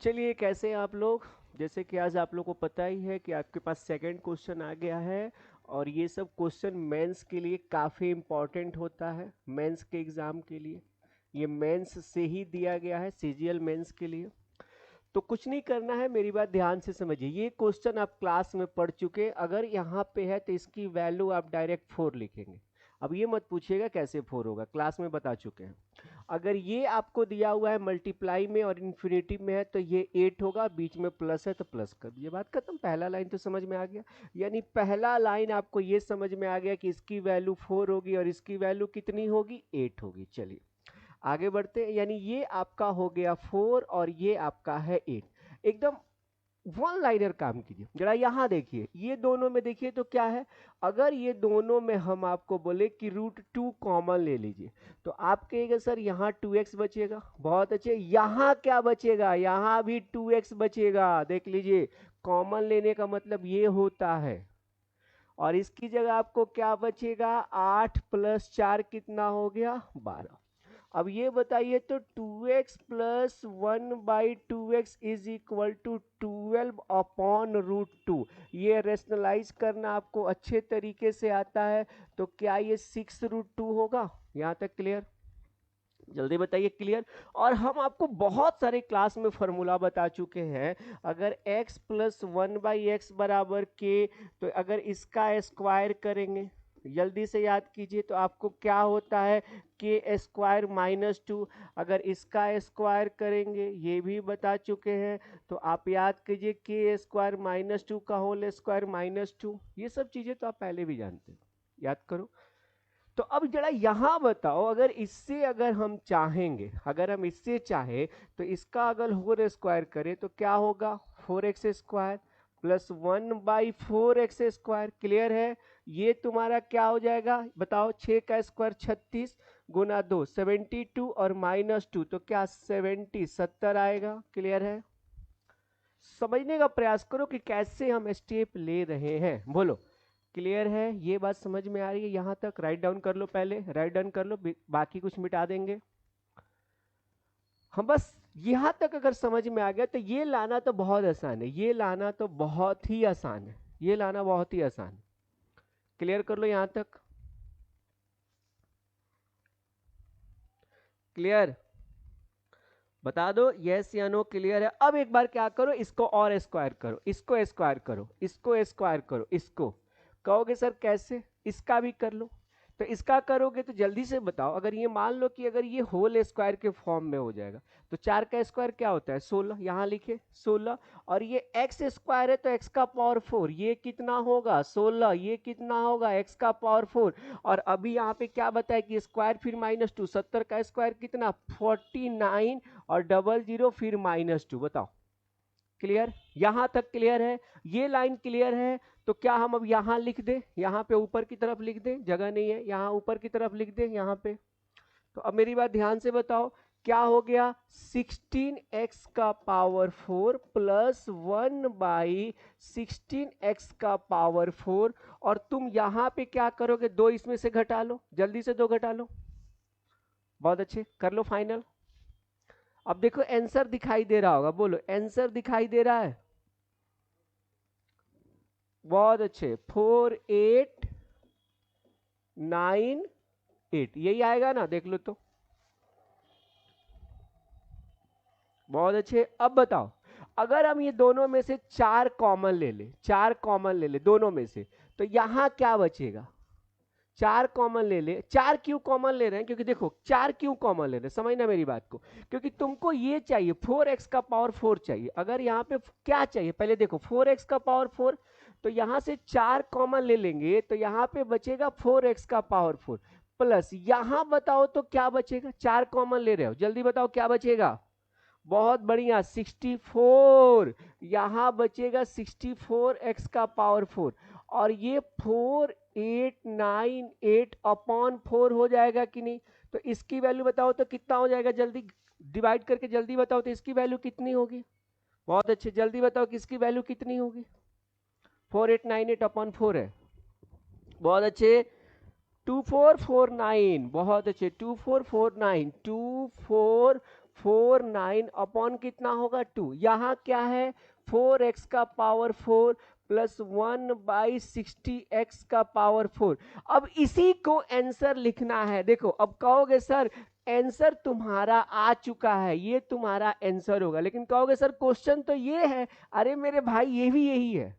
चलिए, कैसे हैं आप लोग। जैसे कि आज आप लोग को पता ही है कि आपके पास सेकंड क्वेश्चन आ गया है। और ये सब क्वेश्चन मेंस के लिए काफ़ी इम्पोर्टेंट होता है, मेंस के एग्ज़ाम के लिए। ये मेंस से ही दिया गया है, सीजीएल मेंस के लिए। तो कुछ नहीं करना है, मेरी बात ध्यान से समझिए। ये क्वेश्चन आप क्लास में पढ़ चुके हैं, अगर यहाँ पे है तो इसकी वैल्यू आप डायरेक्ट 4 लिखेंगे। अब ये मत पूछिएगा कैसे 4 होगा, क्लास में बता चुके हैं। अगर ये आपको दिया हुआ है मल्टीप्लाई में और इन्फिनिटी में है तो ये 8 होगा, बीच में प्लस है तो प्लस कर दीजिए, बात खत्म। पहला लाइन तो समझ में आ गया। यानी पहला लाइन आपको ये समझ में आ गया कि इसकी वैल्यू 4 होगी और इसकी वैल्यू कितनी होगी, 8 होगी। चलिए आगे बढ़ते हैं। यानी ये आपका हो गया 4 और ये आपका है 8। एकदम वन लाइनर काम कीजिए। जरा यहाँ देखिए, ये दोनों में देखिए तो क्या है। अगर ये दोनों में हम आपको बोले कि √2 कॉमन ले लीजिए तो आप कहेंगे सर यहाँ 2x बचेगा। बहुत अच्छे, यहाँ क्या बचेगा, यहाँ भी 2x बचेगा। देख लीजिए, कॉमन लेने का मतलब ये होता है। और इसकी जगह आपको क्या बचेगा, 8 + 4 कितना हो गया, 12। अब ये बताइए तो 2x + 1/2x is equal to 12/√2। ये रेशनलाइज करना आपको अच्छे तरीके से आता है तो क्या ये 6√2 होगा। यहाँ तक क्लियर, जल्दी बताइए क्लियर। और हम आपको बहुत सारे क्लास में फॉर्मूला बता चुके हैं। अगर x + 1/x बराबर k, तो अगर इसका स्क्वायर करेंगे, जल्दी से याद कीजिए, तो आपको क्या होता है, k² - 2। अगर इसका स्क्वायर करेंगे, ये भी बता चुके हैं, तो आप याद कीजिए k² - 2 का होल स्क्वायर -2। ये सब चीज़ें तो आप पहले भी जानते हैं, याद करो। तो अब जरा यहाँ बताओ, अगर इससे अगर हम चाहेंगे, अगर हम इससे चाहे तो इसका अगर होल स्क्वायर करें तो क्या होगा, 4x² + 1/4x²। क्लियर है। ये तुम्हारा क्या हो जाएगा बताओ, 6 का स्क्वायर 36 गुना 2 72 और -2 तो क्या 70 आएगा। क्लियर है। समझने का प्रयास करो कि कैसे हम स्टेप ले रहे हैं, बोलो क्लियर है। ये बात समझ में आ रही है यहाँ तक। राइट डाउन कर लो, पहले राइट डाउन कर लो, बाकी कुछ मिटा देंगे हम। बस यहाँ तक अगर समझ में आ गया तो ये लाना तो बहुत आसान है, ये लाना तो बहुत ही आसान है, ये लाना बहुत ही आसान है। क्लियर कर लो यहाँ तक। क्लियर, बता दो यस या नो। क्लियर है। अब एक बार क्या करो, इसको और स्क्वायर करो, इसको स्क्वायर करो, इसको स्क्वायर करो, इसको कहोगे सर कैसे, इसका भी कर लो। तो इसका करोगे तो जल्दी से बताओ, अगर ये मान लो कि अगर ये होल स्क्वायर के फॉर्म में हो जाएगा तो 4 का स्क्वायर क्या होता है, 16। यहाँ लिखे 16। और ये x स्क्वायर है तो x का पावर 4, ये कितना होगा 16, ये कितना होगा x का पावर 4। और अभी यहाँ पे क्या बताया कि स्क्वायर फिर -2, 70 का स्क्वायर कितना 49 और 00 फिर -2। बताओ क्लियर, यहां तक क्लियर है। ये लाइन क्लियर है। तो क्या हम अब यहां लिख दें, यहाँ पे ऊपर की तरफ लिख दें, जगह नहीं है, यहाँ ऊपर की तरफ लिख दें यहाँ पे। तो अब मेरी बात ध्यान से बताओ, क्या हो गया, 16x का पावर 4 + 1/16x का पावर 4। और तुम यहाँ पे क्या करोगे, 2 इसमें से घटा लो, जल्दी से 2 घटा लो। बहुत अच्छे, कर लो फाइनल। अब देखो आंसर दिखाई दे रहा होगा, बोलो आंसर दिखाई दे रहा है। बहुत अच्छे, 4898 यही आएगा ना, देख लो तो। बहुत अच्छे। अब बताओ, अगर हम ये दोनों में से 4 कॉमन ले ले, 4 कॉमन ले ले दोनों में से, तो यहां क्या बचेगा, 4 कॉमन ले ले। 4 क्यों कॉमन ले रहे हैं, क्योंकि देखो 4 क्यों कॉमन ले रहे हैं, समझना मेरी बात को। क्योंकि तुमको ये चाहिए 4x का पावर 4 चाहिए। अगर यहाँ पे क्या चाहिए, पहले देखो 4x का पावर 4, तो यहाँ से 4 कॉमन ले लेंगे तो यहाँ पे बचेगा 4x का पावर 4 प्लस, यहाँ बताओ तो क्या बचेगा, 4 कॉमन ले रहे हो, जल्दी बताओ क्या बचेगा। बहुत बढ़िया, 64। यहां बचेगा 64x का पावर 4। और ये 4898/4 हो जाएगा कि नहीं। तो इसकी वैल्यू बताओ तो कितना हो जाएगा, जल्दी डिवाइड करके जल्दी बताओ तो इसकी वैल्यू कितनी होगी। बहुत अच्छे, जल्दी बताओ कि इसकी वैल्यू कितनी होगी। 4898/4 है। बहुत अच्छे, 2449। बहुत अच्छे, 2449, 49 अपॉन कितना होगा 2। यहाँ क्या है 4x का पावर 4 प्लस 1/60x का पावर 4। अब इसी को आंसर लिखना है। देखो अब कहोगे सर आंसर तुम्हारा आ चुका है, ये तुम्हारा आंसर होगा, लेकिन कहोगे सर क्वेश्चन तो ये है। अरे मेरे भाई ये भी यही है,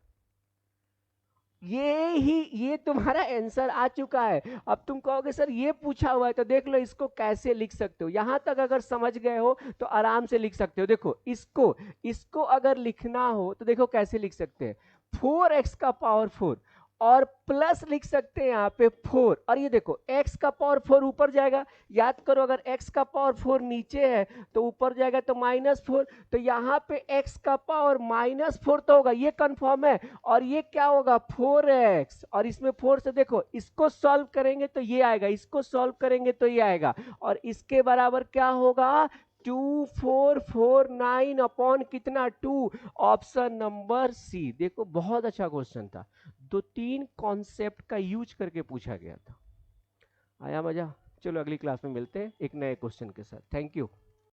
ये तुम्हारा आंसर आ चुका है। अब तुम कहोगे सर ये पूछा हुआ है, तो देख लो इसको कैसे लिख सकते हो। यहां तक अगर समझ गए हो तो आराम से लिख सकते हो। देखो इसको इसको अगर लिखना हो तो देखो कैसे लिख सकते हैं। 4x का पावर 4 और प्लस लिख सकते हैं यहाँ पे 4, और ये देखो x का पावर 4 ऊपर जाएगा। याद करो अगर x का पावर 4 नीचे है तो ऊपर जाएगा तो -4, तो यहाँ पे x का पावर -4 तो होगा, ये कंफर्म है। और ये क्या होगा 4x, और इसमें 4 से देखो इसको सॉल्व करेंगे तो ये आएगा, इसको सॉल्व करेंगे तो ये आएगा, और इसके बराबर क्या होगा 2449 अपॉन कितना 2। Option number C. देखो बहुत अच्छा क्वेश्चन था, 2-3 कॉन्सेप्ट का यूज करके पूछा गया था। आया मजा? चलो अगली क्लास में मिलते हैं एक नए क्वेश्चन के साथ। Thank you.